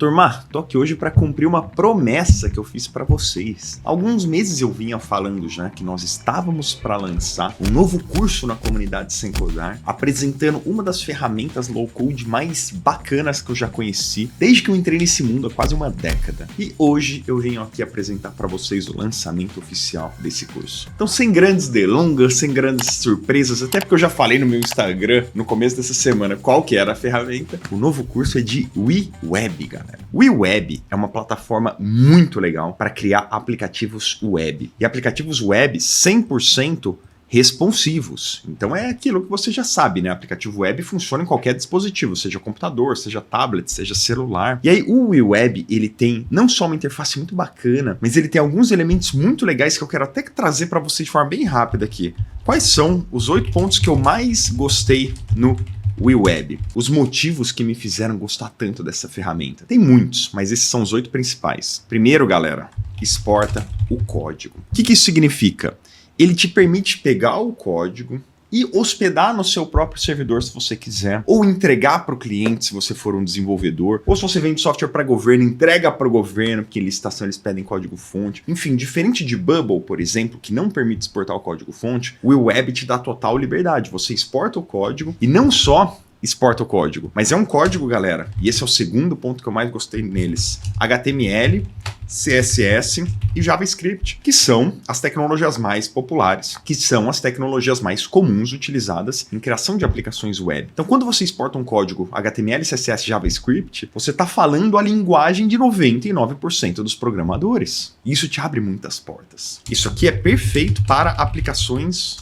Turma, tô aqui hoje para cumprir uma promessa que eu fiz para vocês. Há alguns meses eu vinha falando já que nós estávamos para lançar um novo curso na comunidade Sem Codar, apresentando uma das ferramentas low-code mais bacanas que eu já conheci desde que eu entrei nesse mundo há quase uma década. E hoje eu venho aqui apresentar para vocês o lançamento oficial desse curso. Então, sem grandes delongas, sem grandes surpresas, até porque eu já falei no meu Instagram no começo dessa semana qual que era a ferramenta, o novo curso é de WeWeb, galera. O WeWeb é uma plataforma muito legal para criar aplicativos web. E aplicativos web 100% responsivos. Então é aquilo que você já sabe, né? Aplicativo web funciona em qualquer dispositivo, seja computador, seja tablet, seja celular. E aí o WeWeb, ele tem não só uma interface muito bacana, mas ele tem alguns elementos muito legais que eu quero até trazer para vocês de forma bem rápida aqui. Quais são os 8 pontos que eu mais gostei no WeWeb? Os motivos que me fizeram gostar tanto dessa ferramenta. Tem muitos, mas esses são os 8 principais. Primeiro, galera, exporta o código. O que isso significa? Ele te permite pegar o código e hospedar no seu próprio servidor se você quiser, ou entregar para o cliente se você for um desenvolvedor, ou se você vende software para governo, entrega para o governo, porque em licitação eles pedem código-fonte. Enfim, diferente de Bubble, por exemplo, que não permite exportar o código-fonte, o WeWeb te dá total liberdade. Você exporta o código e não só exporta o código, mas é um código, galera, e esse é o segundo ponto que eu mais gostei neles: HTML, CSS e JavaScript, que são as tecnologias mais populares, que são as tecnologias mais comuns utilizadas em criação de aplicações web. Então, quando você exporta um código HTML, CSS e JavaScript, você está falando a linguagem de 99% dos programadores. Isso te abre muitas portas. Isso aqui é perfeito para aplicações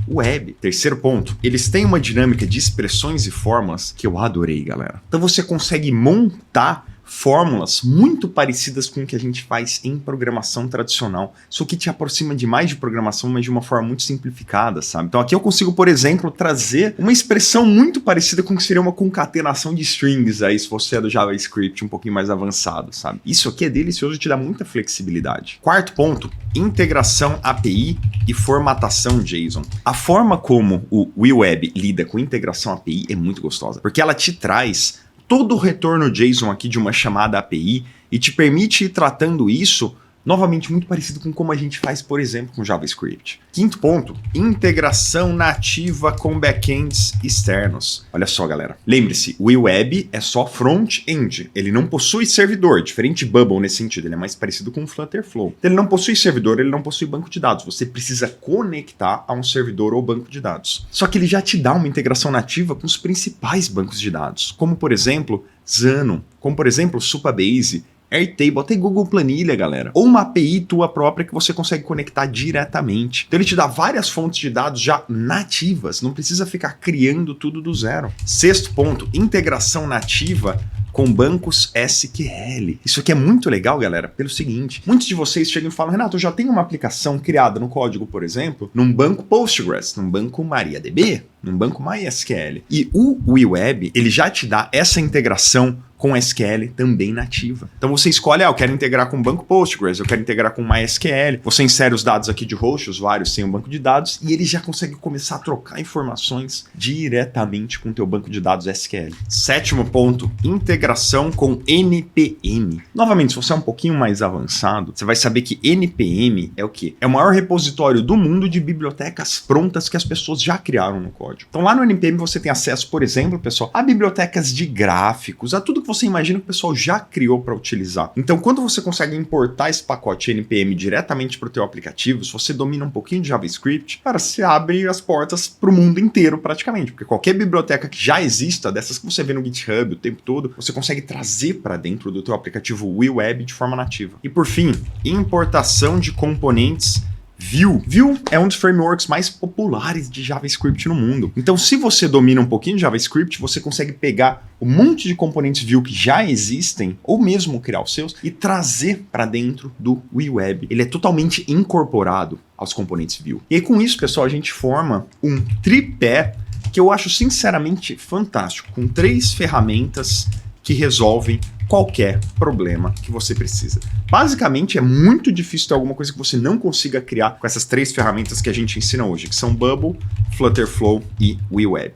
web. Terceiro ponto, eles têm uma dinâmica de expressões e fórmulas que eu adorei, galera. Então você consegue montar fórmulas muito parecidas com o que a gente faz em programação tradicional. Isso que te aproxima demais de programação, mas de uma forma muito simplificada, sabe? Então aqui eu consigo, por exemplo, trazer uma expressão muito parecida com o que seria uma concatenação de strings aí, se você é do JavaScript um pouquinho mais avançado, sabe? Isso aqui é delicioso e te dá muita flexibilidade. Quarto ponto, integração API e formatação JSON. A forma como o WeWeb lida com integração API é muito gostosa, porque ela te traz todo o retorno JSON aqui de uma chamada API e te permite ir tratando isso novamente muito parecido com como a gente faz, por exemplo, com JavaScript. Quinto ponto, integração nativa com backends externos. Olha só, galera. Lembre-se, o WeWeb é só front-end. Ele não possui servidor, diferente de Bubble nesse sentido. Ele é mais parecido com o Flutterflow. Ele não possui servidor, ele não possui banco de dados. Você precisa conectar a um servidor ou banco de dados. Só que ele já te dá uma integração nativa com os principais bancos de dados, como, por exemplo, Xano, como, por exemplo, Supabase, Airtable, até Google Planilha, galera. Ou uma API tua própria que você consegue conectar diretamente. Então ele te dá várias fontes de dados já nativas, não precisa ficar criando tudo do zero. Sexto ponto, integração nativa com bancos SQL. Isso aqui é muito legal, galera, pelo seguinte: muitos de vocês chegam e falam, Renato, eu já tenho uma aplicação criada no código, por exemplo, num banco Postgres, num banco MariaDB, num banco MySQL. E o WeWeb, ele já te dá essa integração com SQL também nativa. Então você escolhe, eu quero integrar com o banco Postgres, eu quero integrar com MySQL. Você insere os dados aqui de host, usuários sem um banco de dados, e ele já consegue começar a trocar informações diretamente com o teu banco de dados SQL. Sétimo ponto, integração com NPM. Novamente, se você é um pouquinho mais avançado, você vai saber que NPM é o quê? É o maior repositório do mundo de bibliotecas prontas que as pessoas já criaram no código. Então lá no NPM você tem acesso, por exemplo, pessoal, a bibliotecas de gráficos, a tudo que você imagina que o pessoal já criou para utilizar. Então, quando você consegue importar esse pacote NPM diretamente para o teu aplicativo, se você domina um pouquinho de JavaScript, cara, você abre as portas para o mundo inteiro praticamente, porque qualquer biblioteca que já exista, dessas que você vê no GitHub o tempo todo, você consegue trazer para dentro do teu aplicativo WeWeb de forma nativa. E por fim, importação de componentes Vue. Vue é um dos frameworks mais populares de JavaScript no mundo. Então, se você domina um pouquinho de JavaScript, você consegue pegar um monte de componentes Vue que já existem, ou mesmo criar os seus, e trazer para dentro do WeWeb. Ele é totalmente incorporado aos componentes Vue. E aí, com isso, pessoal, a gente forma um tripé que eu acho sinceramente fantástico, com 3 ferramentas que resolvem qualquer problema que você precisa. Basicamente, é muito difícil ter alguma coisa que você não consiga criar com essas 3 ferramentas que a gente ensina hoje, que são Bubble, Flutterflow e WeWeb.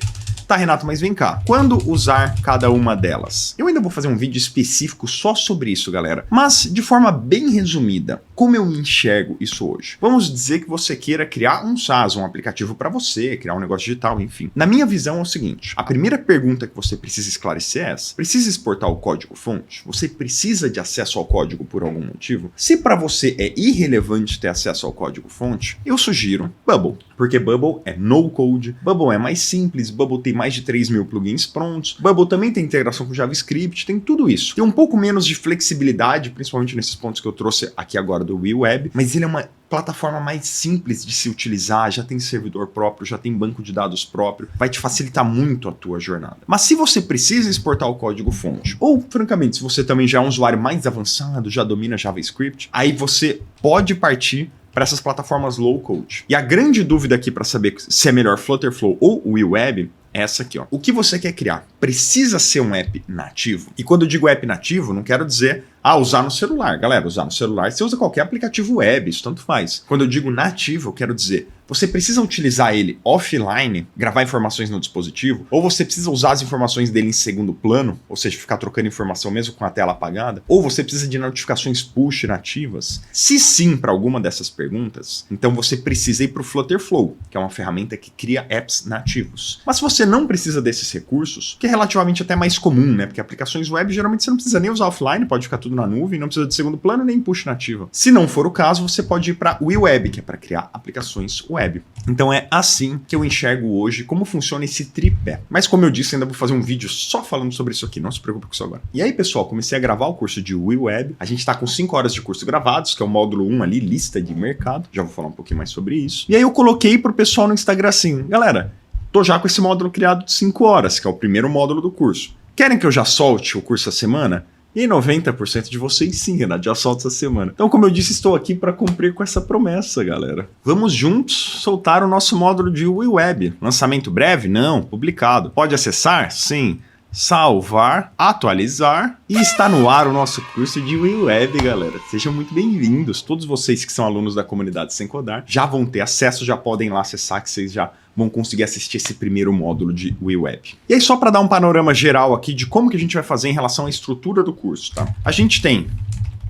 Tá, Renato, mas vem cá. Quando usar cada uma delas? Eu ainda vou fazer um vídeo específico só sobre isso, galera. Mas, de forma bem resumida, como eu enxergo isso hoje? Vamos dizer que você queira criar um SaaS, um aplicativo para você, criar um negócio digital, enfim. Na minha visão é o seguinte, a primeira pergunta que você precisa esclarecer é essa. Precisa exportar o código-fonte? Você precisa de acesso ao código por algum motivo? Se para você é irrelevante ter acesso ao código-fonte, eu sugiro Bubble. Porque Bubble é no-code, Bubble é mais simples, Bubble tem mais de 3 mil plugins prontos, Bubble também tem integração com JavaScript, tem tudo isso. Tem um pouco menos de flexibilidade, principalmente nesses pontos que eu trouxe aqui agora do WeWeb, mas ele é uma plataforma mais simples de se utilizar, já tem servidor próprio, já tem banco de dados próprio, vai te facilitar muito a tua jornada. Mas se você precisa exportar o código-fonte, ou francamente, se você também já é um usuário mais avançado, já domina JavaScript, aí você pode partir para essas plataformas low-code. E a grande dúvida aqui para saber se é melhor Flutterflow ou WeWeb é essa aqui, ó. O que você quer criar? Precisa ser um app nativo? E quando eu digo app nativo, não quero dizer usar no celular. Galera, usar no celular, você usa qualquer aplicativo web, isso tanto faz. Quando eu digo nativo, eu quero dizer, você precisa utilizar ele offline, gravar informações no dispositivo, ou você precisa usar as informações dele em segundo plano, ou seja, ficar trocando informação mesmo com a tela apagada, ou você precisa de notificações push nativas? Se sim para alguma dessas perguntas, então você precisa ir para o Flutterflow, que é uma ferramenta que cria apps nativos. Mas se você não precisa desses recursos, que é relativamente até mais comum, né? Porque aplicações web, geralmente você não precisa nem usar offline, pode ficar tudo na nuvem, não precisa de segundo plano nem push nativa. Se não for o caso, você pode ir para WeWeb, que é para criar aplicações web. Então é assim que eu enxergo hoje como funciona esse tripé. Mas como eu disse, ainda vou fazer um vídeo só falando sobre isso aqui, não se preocupe com isso agora. E aí, pessoal, comecei a gravar o curso de WeWeb. A gente tá com 5 horas de curso gravados, que é o módulo 1 ali, lista de mercado. Já vou falar um pouquinho mais sobre isso. E aí eu coloquei pro pessoal no Instagram assim, galera, tô já com esse módulo criado de 5 horas, que é o primeiro módulo do curso. Querem que eu já solte o curso essa semana? E 90% de vocês sim, Renato, já solta essa semana. Então, como eu disse, estou aqui para cumprir com essa promessa, galera. Vamos juntos soltar o nosso módulo de WeWeb. Lançamento breve? Não. Publicado. Pode acessar? Sim. Salvar, atualizar e está no ar o nosso curso de WeWeb, galera. Sejam muito bem-vindos. Todos vocês que são alunos da comunidade Sem Codar já vão ter acesso, já podem lá acessar, que vocês já vão conseguir assistir esse primeiro módulo de WeWeb. E aí, só para dar um panorama geral aqui de como que a gente vai fazer em relação à estrutura do curso, tá? A gente tem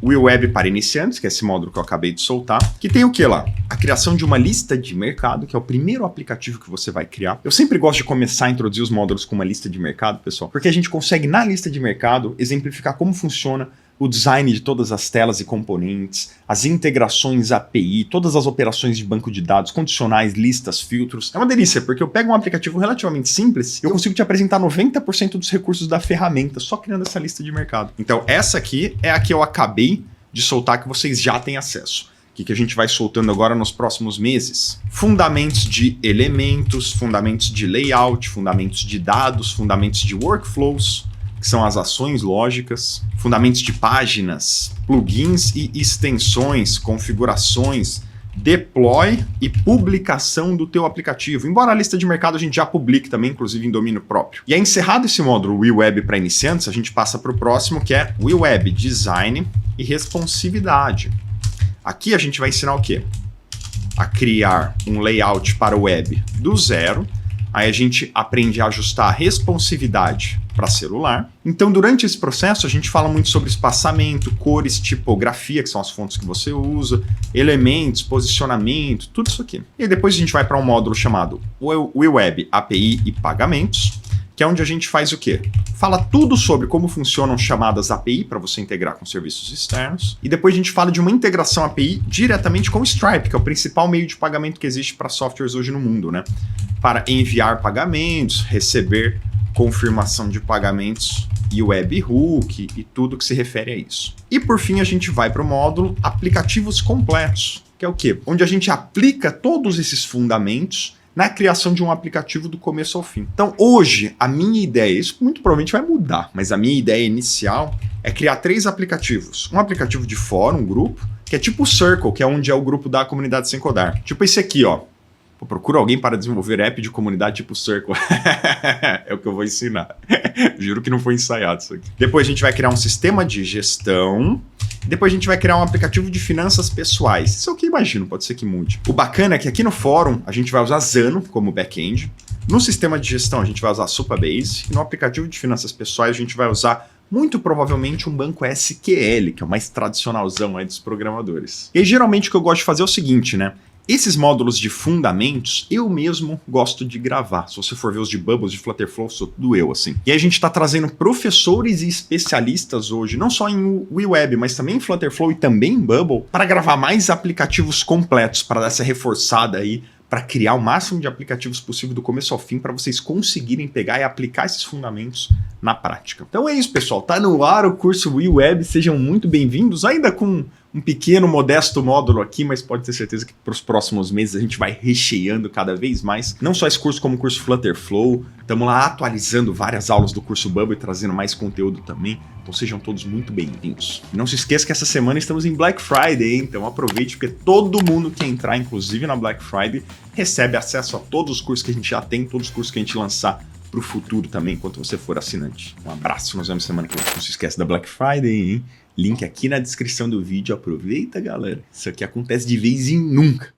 WeWeb para iniciantes, que é esse módulo que eu acabei de soltar, que tem o que lá? A criação de uma lista de mercado, que é o primeiro aplicativo que você vai criar. Eu sempre gosto de começar a introduzir os módulos com uma lista de mercado, pessoal, porque a gente consegue, na lista de mercado, exemplificar como funciona o design de todas as telas e componentes, as integrações API, todas as operações de banco de dados, condicionais, listas, filtros. É uma delícia, porque eu pego um aplicativo relativamente simples e eu consigo te apresentar 90% dos recursos da ferramenta só criando essa lista de mercado. Então essa aqui é a que eu acabei de soltar, que vocês já têm acesso. O que a gente vai soltando agora nos próximos meses? Fundamentos de elementos, fundamentos de layout, fundamentos de dados, fundamentos de workflows, que são as ações lógicas, fundamentos de páginas, plugins e extensões, configurações, deploy e publicação do teu aplicativo. Embora a lista de mercado a gente já publique também, inclusive em domínio próprio. E aí, encerrado esse módulo WeWeb para iniciantes, a gente passa para o próximo, que é WeWeb Design e Responsividade. Aqui a gente vai ensinar o quê? A criar um layout para o web do zero. Aí a gente aprende a ajustar a responsividade para celular. Então, durante esse processo, a gente fala muito sobre espaçamento, cores, tipografia, que são as fontes que você usa, elementos, posicionamento, tudo isso aqui. E depois a gente vai para um módulo chamado WeWeb API e Pagamentos, que é onde a gente faz o quê? Fala tudo sobre como funcionam chamadas API para você integrar com serviços externos. E depois a gente fala de uma integração API diretamente com o Stripe, que é o principal meio de pagamento que existe para softwares hoje no mundo, né? Para enviar pagamentos, receber confirmação de pagamentos e webhook e tudo que se refere a isso. E por fim a gente vai para o módulo aplicativos completos, que é o quê? Onde a gente aplica todos esses fundamentos na criação de um aplicativo do começo ao fim. Então hoje a minha ideia, isso muito provavelmente vai mudar, mas a minha ideia inicial é criar 3 aplicativos. Um aplicativo de fórum, um grupo, que é tipo o Circle, que é onde é o grupo da comunidade Sem Codar. Tipo esse aqui, ó. Procura alguém para desenvolver app de comunidade tipo Circle. É o que eu vou ensinar. Juro que não foi ensaiado isso aqui. Depois a gente vai criar um sistema de gestão. Depois a gente vai criar um aplicativo de finanças pessoais. Isso é o que eu imagino, pode ser que mude. O bacana é que aqui no fórum a gente vai usar Zano como back-end. No sistema de gestão a gente vai usar Supabase e no aplicativo de finanças pessoais a gente vai usar muito provavelmente um banco SQL, que é o mais tradicionalzão aí dos programadores. E aí, geralmente o que eu gosto de fazer é o seguinte, né? Esses módulos de fundamentos, eu mesmo gosto de gravar. Se você for ver os de Bubbles, de Flutterflow, sou tudo eu, assim. E aí a gente está trazendo professores e especialistas hoje, não só em WeWeb, mas também em Flutterflow e também em Bubble, para gravar mais aplicativos completos, para dar essa reforçada aí, para criar o máximo de aplicativos possível do começo ao fim, para vocês conseguirem pegar e aplicar esses fundamentos na prática. Então é isso, pessoal. Tá no ar o curso WeWeb. Sejam muito bem-vindos, ainda com um pequeno, modesto módulo aqui, mas pode ter certeza que para os próximos meses a gente vai recheando cada vez mais. Não só esse curso, como o curso Flutterflow. Estamos lá atualizando várias aulas do curso Bubble e trazendo mais conteúdo também. Então sejam todos muito bem-vindos. E não se esqueça que essa semana estamos em Black Friday, hein? Então aproveite, porque todo mundo que entrar, inclusive na Black Friday, recebe acesso a todos os cursos que a gente já tem, todos os cursos que a gente lançar para o futuro também, enquanto você for assinante. Um abraço, nos vemos semana que vem. Não se esquece da Black Friday, hein? Link aqui na descrição do vídeo. Aproveita, galera. Isso aqui acontece de vez em nunca.